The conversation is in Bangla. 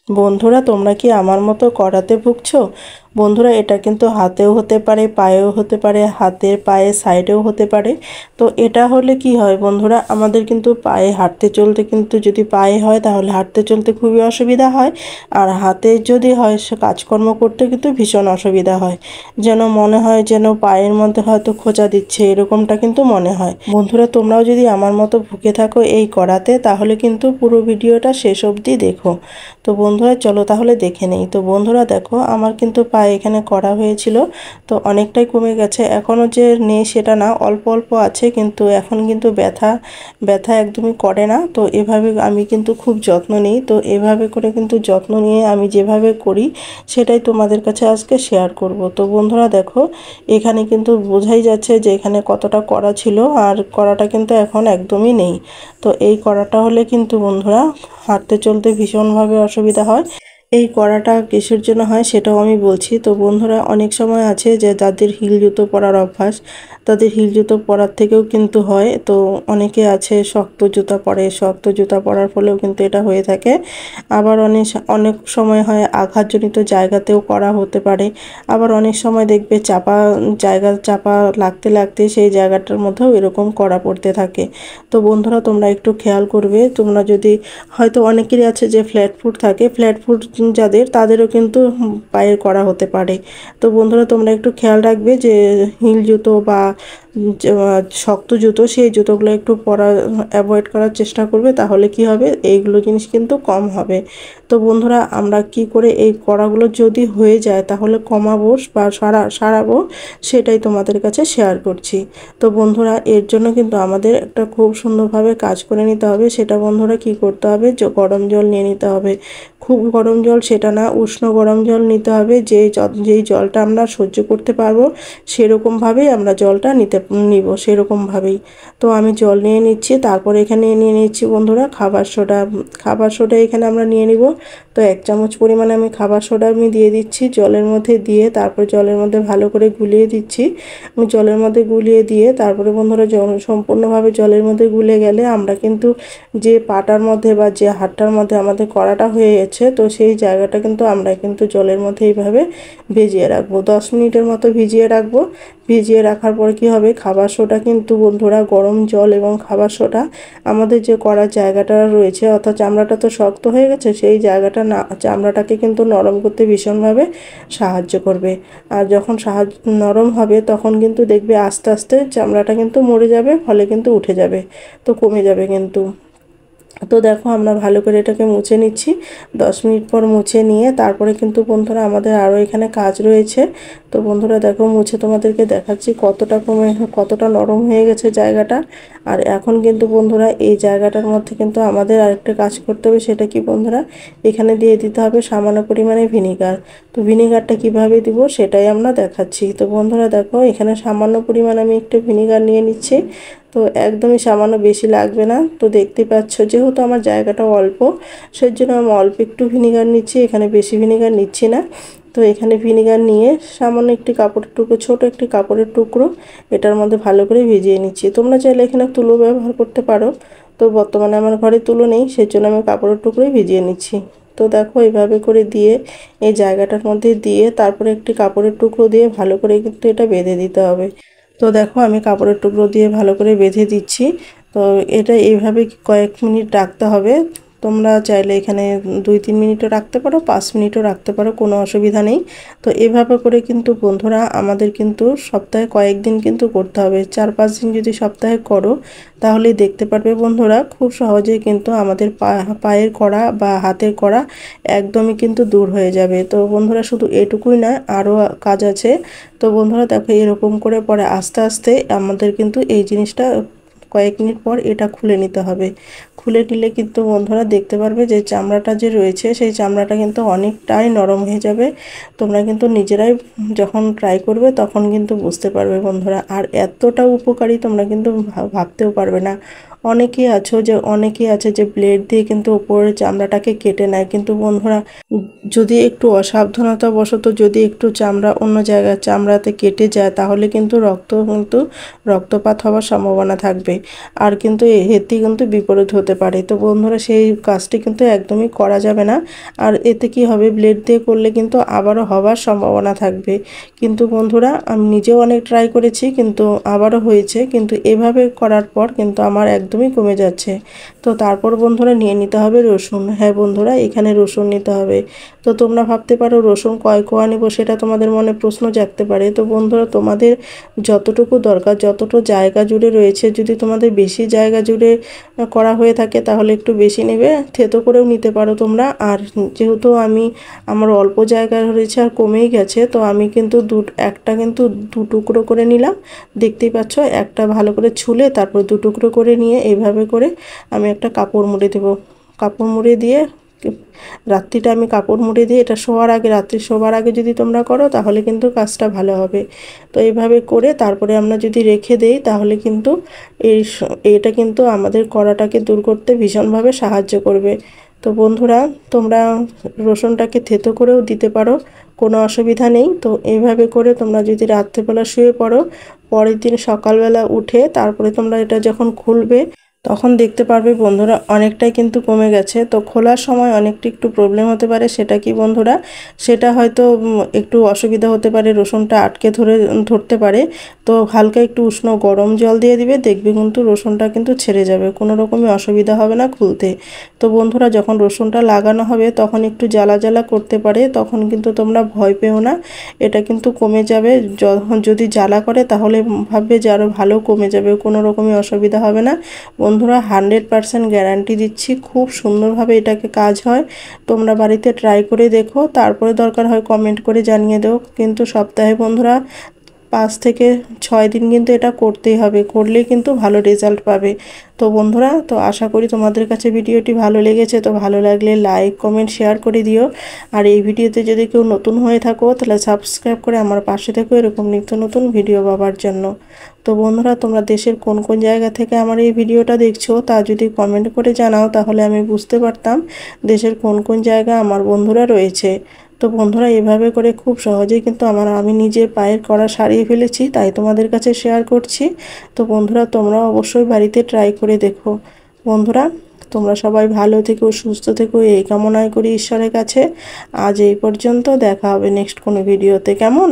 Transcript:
বন্ধুরা তোমরা কি আমার মতো কড়াতে ভুগছো? বন্ধুরা এটা কিন্তু হাতেও হতে পারে, পায়েও হতে পারে, হাতের পায়ে সাইডেও হতে পারে। তো এটা হলে কি হয় বন্ধুরা, আমাদের কিন্তু পায়ে হাঁটতে চলতে কিন্তু যদি পায়ে হয় তাহলে হাঁটতে চলতে খুবই অসুবিধা হয়, আর হাতে যদি হয় সে কাজকর্ম করতে কিন্তু ভীষণ অসুবিধা হয়। যেন মনে হয় যেন পায়ের মধ্যে হয়তো খোঁচা দিচ্ছে, এরকমটা কিন্তু মনে হয়। বন্ধুরা তোমরাও যদি আমার মতো ভুগে থাকো এই কড়াতে তাহলে কিন্তু পুরো ভিডিওটা শেষ অবধি দেখো। তো বন্ধুরা চলো তাহলে দেখে নেই। তো বন্ধুরা দেখো আমার কিন্তু পায়ে এখানে করা হয়েছিল, তো অনেকটাই কমে গেছে। এখনও যে নেই সেটা না, অল্প অল্প আছে, কিন্তু এখন কিন্তু ব্যথা ব্যথা একদমই করে না। তো এভাবে আমি কিন্তু খুব যত্ন নিই। তো এভাবে করে কিন্তু যত্ন নিয়ে আমি যেভাবে করি সেটাই তোমাদের কাছে আজকে শেয়ার করব। তো বন্ধুরা দেখো এখানে কিন্তু বোঝাই যাচ্ছে যে এখানে কতটা কড়া ছিল, আর কড়াটা কিন্তু এখন একদমই নেই। তো এই কড়াটা হলে কিন্তু বন্ধুরা হাঁটতে চলতে ভীষণভাবে অসুবিধা হয়। এই কড়াটা কিসের জন্য হয় সেটাও আমি বলছি। তো বন্ধুরা অনেক সময় আছে যে যাদের হিল জুতো পরার অভ্যাস, তাদের হিল জুতো পরার থেকেও কিন্তু হয়। তো অনেকে আছে শক্ত জুতা পরে, শক্ত জুতা পরার ফলেও কিন্তু এটা হয়ে থাকে। আবার অনেক অনেক সময় হয় আঘাতজনিত জায়গাতেও করা হতে পারে। আবার অনেক সময় দেখবে চাপা লাগতে লাগতে সেই জায়গাটার মধ্যেও এরকম কড়া পড়তে থাকে। তো বন্ধুরা তোমরা একটু খেয়াল করবে, তোমরা যদি হয়তো অনেকেরই আছে যে ফ্ল্যাট ফুট থাকে, ফ্ল্যাট ফুট যাদের তাদেরও কিন্তু পায়ের কড়া হতে পারে। তো বন্ধুরা তোমরা একটু খেয়াল রাখবে যে হিল জুতো বা শক্ত জুতো সেই জুতোগুলো একটু পরা অ্যাভয়েড করার চেষ্টা করবে, তাহলে কি হবে এইগুলো জিনিস কিন্তু কম হবে। তো বন্ধুরা আমরা কি করে এই কড়াগুলো যদি হয়ে যায় তাহলে কমাবো বা সারাবো সেটাই তোমাদের কাছে শেয়ার করছি। তো বন্ধুরা এর জন্য কিন্তু আমাদের একটা খুব সুন্দরভাবে কাজ করে নিতে হবে। সেটা বন্ধুরা কি করতে হবে, যে গরম জল নিয়ে নিতে হবে। খুব গরম জল সেটা না, উষ্ণ গরম জল নিতে হবে। যেই জলটা আমরা সহ্য করতে পারবো সেরকমভাবেই আমরা জলটা নিব সেরকমভাবেই। তো আমি জল নিয়ে নিচ্ছি, তারপর এখানে নিয়ে নিচ্ছি বন্ধুরা খাবার সোডা। খাবার সোডা এখানে আমরা নিয়ে নিব। তো 1 চামচ পরিমাণে আমি খাবার সোডা আমি দিয়ে দিচ্ছি জলের মধ্যে, দিয়ে তারপর জলের মধ্যে ভালো করে গুলিয়ে দিচ্ছি। আমি জলের মধ্যে গুলিয়ে দিয়ে তারপরে বন্ধুরা জল সম্পূর্ণভাবে জলের মধ্যে গুলে গেলে আমরা কিন্তু যে পাটার মধ্যে বা যে হাতটার মধ্যে আমাদের কড়াটা হয়ে গেছে, তো সেই জায়গাটা কিন্তু আমরা কিন্তু জলের মধ্যে এইভাবে ভিজিয়ে রাখবো। 10 মিনিটের মতো ভিজিয়ে রাখবো। ভিজিয়ে রাখার পর কি হবে, খাবার সোডা কিন্তু বন্ধুরা গরম জল এবং খাবার সোডা আমাদের যে কড়ার জায়গাটা রয়েছে অর্থাৎ চামড়াটা তো শক্ত হয়ে গেছে, সেই জায়গাটা না চামড়াটাকে কিন্তু নরম করতে ভীষণভাবে সাহায্য করবে। আর যখন নরম হবে তখন কিন্তু দেখবে আস্তে আস্তে চামড়াটা কিন্তু মরে যাবে, ফলে কিন্তু উঠে যাবে, তো কমে যাবে কিন্তু। তো দেখো আমরা ভালো করে এটাকে মুছে নিচ্ছি। 10 মিনিট পর মুছে নিয়ে তারপরে কিন্তু বন্ধুরা আমাদের আরও এখানে কাজ রয়েছে। তো বন্ধুরা দেখো মুছে তোমাদেরকে দেখাচ্ছি কতটা নরম হয়ে গেছে জায়গাটা। আর এখন কিন্তু বন্ধুরা এই জায়গাটার মধ্যে কিন্তু আমাদের আরেকটা কাজ করতে হবে। সেটা কি বন্ধুরা, এখানে দিয়ে দিতে হবে সামান্য পরিমাণে ভিনিগার। তো ভিনিগারটা কিভাবে দিব সেটাই আমরা দেখাচ্ছি। তো বন্ধুরা দেখো এখানে সামান্য পরিমাণে আমি একটু ভিনিগার নিয়ে নিচ্ছি। তো একদমই সামান্য, বেশি লাগবে না। তো দেখতে পাচ্ছ যেহেতু আমার জায়গাটা অল্প, সেজন্য আমি অল্প একটু ভিনিগার নিচ্ছি, এখানে বেশি ভিনিগার নিচ্ছি না। তো এখানে ভিনিগার নিয়ে সামান্য একটি কাপড়ের টুকরো, ছোট একটি কাপড়ের টুকরো এটার মধ্যে ভালো করে ভিজিয়ে নিচ্ছি। তোমরা চাইলে এখানে তুলো ব্যবহার করতে পারো। তো বর্তমানে আমার ঘরে তুলো নেই, সেজন্য আমি কাপড়ের টুকরোই ভিজিয়ে নিচ্ছি। তো দেখো এইভাবে করে দিয়ে এই জায়গাটার মধ্যে দিয়ে তারপরে একটি কাপড়ের টুকরো দিয়ে ভালো করে কিন্তু এটা বেঁধে দিতে হবে। তো দেখো আমি কাপড়ের টুকরো দিয়ে ভালো করে বেঁধে দিচ্ছি। তো এটা এইভাবে কয়েক মিনিট রাখতে হবে। তোমরা চাইলে এখানে 2-3 মিনিটও রাখতে পারো, 5 মিনিটও রাখতে পারো, কোনো অসুবিধা নেই। তো এভাবে করে কিন্তু বন্ধুরা আমাদের কিন্তু সপ্তাহে কয়েকদিন কিন্তু করতে হবে। 4-5 দিন যদি সপ্তাহে করো তাহলেই দেখতে পারবে বন্ধুরা খুব সহজেই কিন্তু আমাদের পায়ের কড়া বা হাতের কড়া একদমই কিন্তু দূর হয়ে যাবে। তো বন্ধুরা শুধু এটুকুই না, আরও কাজ আছে। তো বন্ধুরা দেখো এরকম করে পরে আস্তে আস্তে আমাদের কিন্তু এই জিনিসটা কয়েক মিনিট পর এটা খুলে নিতে হবে। খুলে নিলে কিন্তু বন্ধুরা দেখতে পারবে যে চামড়াটা যে রয়েছে সেই চামড়াটা কিন্তু অনেকটাই নরম হয়ে যাবে। তোমরা কিন্তু নিজেরাই যখন ট্রাই করবে তখন কিন্তু বুঝতে পারবে বন্ধুরা। আর এতটা উপকারী তোমরা কিন্তু ভাবতেও পারবে না। অনেকেই আছে যে ব্লেড দিয়ে কিন্তু উপরের চামড়াটাকে কেটে নেয়, কিন্তু বন্ধুরা যদি একটু অসাবধানতা বশত যদি একটু চামড়া অন্য জায়গায় চামড়াতে কেটে যায় তাহলে কিন্তু রক্তপাত হওয়ার সম্ভাবনা থাকবে, আর কিন্তু এতে কিন্তু বিপরীত হতে পারে। তো বন্ধুরা সেই কাজটি কিন্তু একদমই করা যাবে না। আর এতে কি হবে, ব্লেড দিয়ে করলে কিন্তু আবারও হওয়ার সম্ভাবনা থাকবে। কিন্তু বন্ধুরা আমি নিজেও অনেক ট্রাই করেছি, কিন্তু আবারও হয়েছে, কিন্তু এভাবে করার পর কিন্তু আমার একদমই কমে যাচ্ছে। তো তারপর বন্ধুরা নিয়ে নিতে হবে রসুন। হ্যাঁ বন্ধুরা, এখানে রসুন নিতে হবে। তো তোমরা ভাবতে পারো রসুন কয় কোয়া নেব, সেটা তোমাদের মনে প্রশ্ন জাগতে পারে। তো বন্ধুরা তোমাদের যতটুকু দরকার, যতটুকু জায়গা জুড়ে রয়েছে, যদি তোমাদের বেশি জায়গা জুড়ে করা হয়ে থাকে তাহলে একটু বেশি নেবে, থেতো করেও নিতে পারো তোমরা। আর যেহেতু আমার অল্প জায়গা রয়েছে আর কমেই গেছে, তো আমি কিন্তু একটা কিন্তু দু টুকরো করে নিলাম। দেখতেই পাচ্ছ, একটা ভালো করে ছুলে তারপর দু টুকরো করে নিয়ে এইভাবে করে আমি একটা কাপড় মুড়ে দেব। কাপড় মুড়ে দিয়ে রাত্রিটা আমি কাপড় মুড়ে দিয়ে এটা রাত্রি শোবার আগে যদি তোমরা করো তাহলে কিন্তু কাজটা ভালো হবে। তো এইভাবে করে তারপরে আমরা যদি রেখে দেই তাহলে কিন্তু এটা কিন্তু আমাদের কড়াটাকে দূর করতে ভীষণভাবে সাহায্য করবে। তো বন্ধুরা তোমরা রসুনটাকে থেতো করেও দিতে পারো, কোনো অসুবিধা নেই। তো এইভাবে করে তোমরা যদি রাত্রেবেলা শুয়ে পড়ো, পরের দিন সকালবেলা উঠে তারপরে তোমরা এটা যখন খুলবে তখন দেখতে পারবে বন্ধুরা অনেকটাই কিন্তু কমে গেছে। তো খোলার সময় একটু প্রবলেম হতে পারে, সেটা কি বন্ধুরা, সেটা হয়তো একটু অসুবিধা হতে পারে, রসুনটা আটকে ধরতে পারে। তো হালকা একটু উষ্ণ গরম জল দিয়ে দিবে, দেখবে কিন্তু রসুনটা কিন্তু ছেড়ে যাবে, কোনো রকমই অসুবিধা হবে না খুলতে। তো বন্ধুরা যখন রসুনটা লাগানো হবে তখন একটু জ্বালা জ্বালা করতে পারে, তখন কিন্তু তোমরা ভয় পেও না, এটা কিন্তু কমে যাবে। যদি জ্বালা করে তাহলে ভাববে যে আরও ভালো কমে যাবে, কোনো রকমই অসুবিধা হবে না। বন্ধুরা 100% গ্যারান্টি দিচ্ছি, খুব সুন্দরভাবে এটাকে কাজ হয়। তোমরা বাড়িতে ট্রাই করে দেখো, তারপরে দরকার হয় কমেন্ট করে জানিয়ে দাও। কিন্তু সপ্তাহে বন্ধুরা 5 থেকে 6 দিন কিন্তু এটা করতেই হবে, করলেই কিন্তু ভালো রেজাল্ট পাবে। তো বন্ধুরা, তো আশা করি তোমাদের কাছে ভিডিওটি ভালো লেগেছে। তো ভালো লাগলে লাইক কমেন্ট শেয়ার করে দিও। আর এই ভিডিওতে যদি কেউ নতুন হয়ে থাকো তাহলে সাবস্ক্রাইব করে আমার পাশে থেকো এরকম নিত্য নতুন ভিডিও পাওয়ার জন্য। তো বন্ধুরা তোমরা দেশের কোন কোন জায়গা থেকে আমার এই ভিডিওটা দেখছো তা যদি কমেন্ট করে জানাও তাহলে আমি বুঝতে পারতাম দেশের কোন কোন জায়গা আমার বন্ধুরা রয়েছে। তো বন্ধুরা এভাবে করে খুব সহজেই কিন্তু আমি নিজে পায়ের কড়া সারিয়ে ফেলেছি, তাই তোমাদের কাছে শেয়ার করছি। তো বন্ধুরা তোমরা অবশ্যই বাড়িতে ট্রাই করে দেখো। বন্ধুরা তোমরা সবাই ভালো থেকো, সুস্থ থেকো, এই কামনাই করি ঈশ্বরের কাছে। আজ এই পর্যন্ত, দেখা হবে নেক্সট কোনো ভিডিওতে, কেমন?